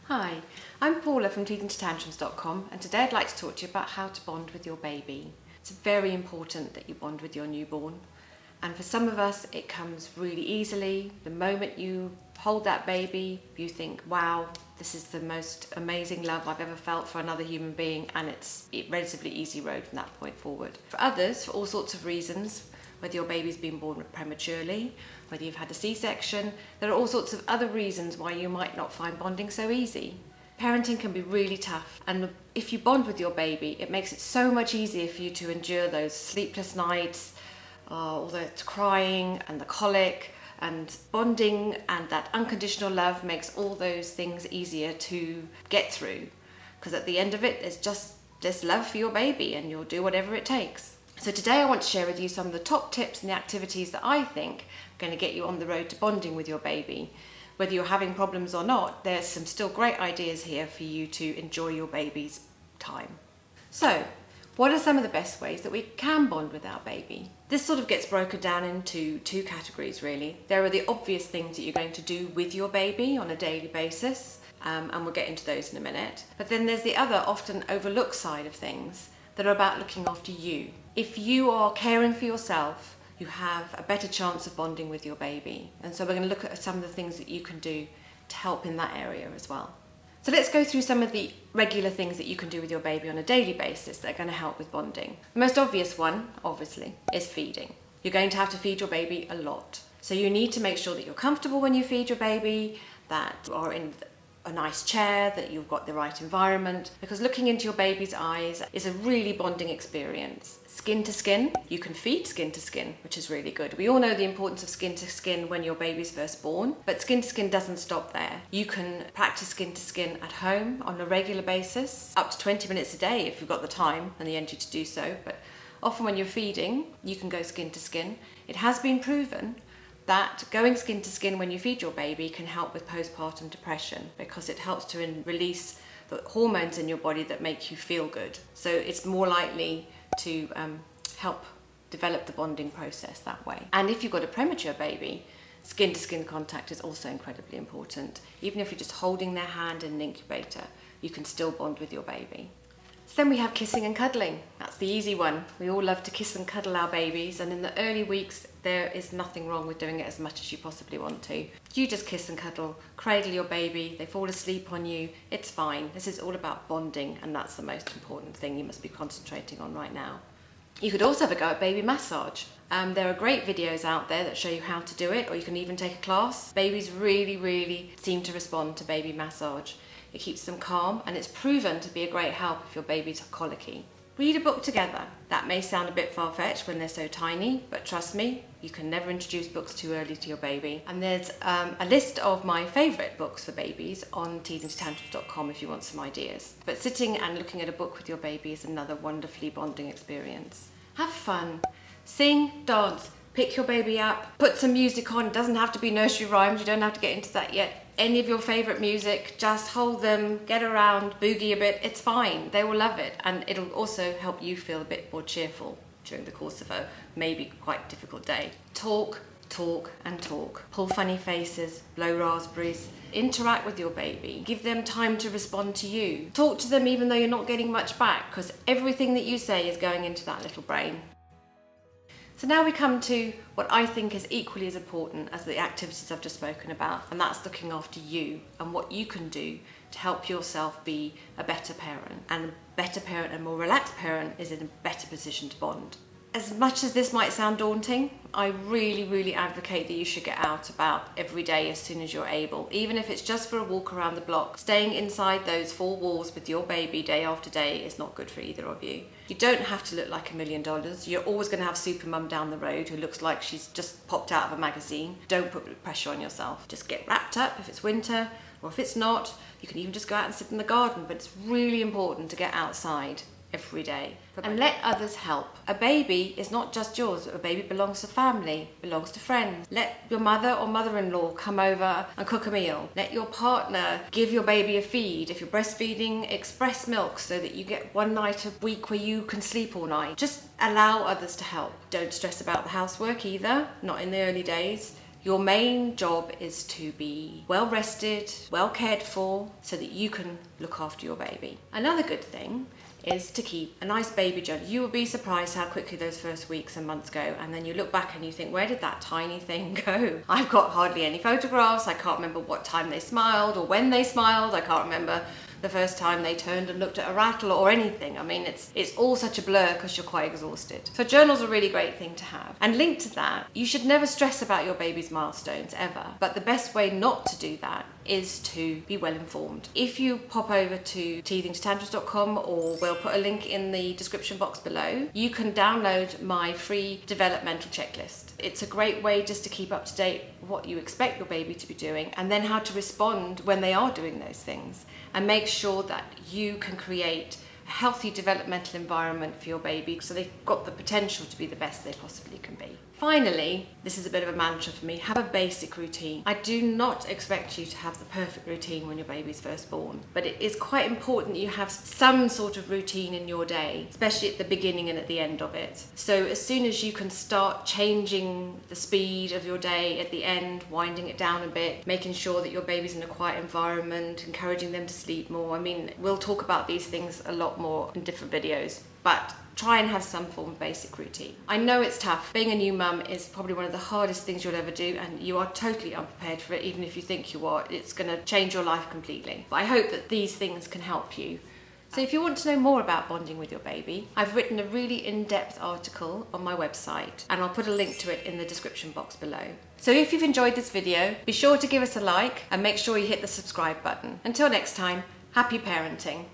Hi, I'm Paula from teethingtotantrums.com, and today I'd like to talk to you about how to bond with your baby. It's very important that you bond with your newborn, and for some of us it comes really easily. The moment you hold that baby, you think, wow, this is the most amazing love I've ever felt for another human being, and it's a relatively easy road from that point forward. For others, for all sorts of reasons, whether your baby's been born prematurely, whether you've had a C-section, there are all sorts of other reasons why you might not find bonding so easy. Parenting can be really tough, and if you bond with your baby, it makes it so much easier for you to endure those sleepless nights, all the crying and the colic, and bonding and that unconditional love makes all those things easier to get through, because at the end of it, it's just this love for your baby and you'll do whatever it takes. So today I want to share with you some of the top tips and the activities that I think are going to get you on the road to bonding with your baby. Whether you're having problems or not, there's some still great ideas here for you to enjoy your baby's time. So, what are some of the best ways that we can bond with our baby? This sort of gets broken down into two categories really. There are the obvious things that you're going to do with your baby on a daily basis, and we'll get into those in a minute. But then there's the other often overlooked side of things that are about looking after you. If you are caring for yourself, you have a better chance of bonding with your baby. And so we're going to look at some of the things that you can do to help in that area as well. So let's go through some of the regular things that you can do with your baby on a daily basis that are going to help with bonding. The most obvious one, obviously, is feeding. You're going to have to feed your baby a lot. So you need to make sure that you're comfortable when you feed your baby, that you are in a nice chair, that you've got the right environment, because looking into your baby's eyes is a really bonding experience. Skin to skin, you can feed skin to skin, which is really good. We all know the importance of skin to skin when your baby's first born, but skin to skin doesn't stop there. You can practice skin to skin at home on a regular basis, up to 20 minutes a day if you've got the time and the energy to do so, but often when you're feeding, you can go skin to skin. It has been proven that going skin to skin when you feed your baby can help with postpartum depression, because it helps to release the hormones in your body that make you feel good. So it's more likely to help develop the bonding process that way. And if you've got a premature baby, skin to skin contact is also incredibly important. Even if you're just holding their hand in an incubator, you can still bond with your baby. So then we have kissing and cuddling. That's the easy one. We all love to kiss and cuddle our babies, and in the early weeks there is nothing wrong with doing it as much as you possibly want to. You just kiss and cuddle, cradle your baby, they fall asleep on you, it's fine. This is all about bonding, and that's the most important thing you must be concentrating on right now. You could also have a go at baby massage. There are great videos out there that show you how to do it, or you can even take a class. Babies really seem to respond to baby massage. It keeps them calm, and it's proven to be a great help if your baby's colicky. Read a book together. That may sound a bit far-fetched when they're so tiny, but trust me, you can never introduce books too early to your baby. And there's a list of my favourite books for babies on teethingtotantrums.com if you want some ideas. But sitting and looking at a book with your baby is another wonderfully bonding experience. Have fun. Sing, dance, pick your baby up, put some music on. It doesn't have to be nursery rhymes, you don't have to get into that yet. Any of your favourite music, just hold them, get around, boogie a bit, it's fine. They will love it, and it'll also help you feel a bit more cheerful during the course of a maybe quite difficult day. Talk and talk. Pull funny faces, blow raspberries. Interact with your baby. Give them time to respond to you. Talk to them even though you're not getting much back, because everything that you say is going into that little brain. So now we come to what I think is equally as important as the activities I've just spoken about, and that's looking after you and what you can do to help yourself be a better parent. And a better parent and more relaxed parent is in a better position to bond. As much as this might sound daunting, I really advocate that you should get out about every day as soon as you're able, even if it's just for a walk around the block. Staying inside those four walls with your baby day after day is not good for either of you. You don't have to look like $1 million. You're always going to have super mum down the road who looks like she's just popped out of a magazine. Don't put pressure on yourself. Just get wrapped up if it's winter, or if it's not, you can even just go out and sit in the garden, but it's really important to get outside every day and let others help. A baby is not just yours. A baby belongs to family, belongs to friends. Let your mother or mother-in-law come over and cook a meal. Let your partner give your baby a feed. If you're breastfeeding, express milk so that you get one night a week where you can sleep all night. Just allow others to help. Don't stress about the housework either, not in the early days. Your main job is to be well rested, well cared for, so that you can look after your baby. Another good thing is to keep a nice baby journal. You will be surprised how quickly those first weeks and months go, and then you look back and you think, where did that tiny thing go? I've got hardly any photographs. I can't remember what time they smiled or when they smiled. I can't remember the first time they turned and looked at a rattle or anything. I mean, it's all such a blur because you're quite exhausted. So journal's a really great thing to have. And linked to that, you should never stress about your baby's milestones ever. But the best way not to do that is to be well informed. If you pop over to teethingtotantrums.com, or we'll put a link in the description box below, you can download my free developmental checklist. It's a great way just to keep up to date what you expect your baby to be doing, and then how to respond when they are doing those things, and make sure that you can create a healthy developmental environment for your baby so they've got the potential to be the best they possibly can be. Finally, this is a bit of a mantra for me, have a basic routine. I do not expect you to have the perfect routine when your baby's first born, but it is quite important that you have some sort of routine in your day, especially at the beginning and at the end of it. So as soon as you can start changing the speed of your day at the end, winding it down a bit, making sure that your baby's in a quiet environment, encouraging them to sleep more. I mean, we'll talk about these things a lot more in different videos, but try and have some form of basic routine. I know it's tough. Being a new mum is probably one of the hardest things you'll ever do, and you are totally unprepared for it. Even if you think you are, it's going to change your life completely. But I hope that these things can help you. So if you want to know more about bonding with your baby, I've written a really in-depth article on my website, and I'll put a link to it in the description box below. So if you've enjoyed this video, be sure to give us a like and make sure you hit the subscribe button. Until next time, happy parenting.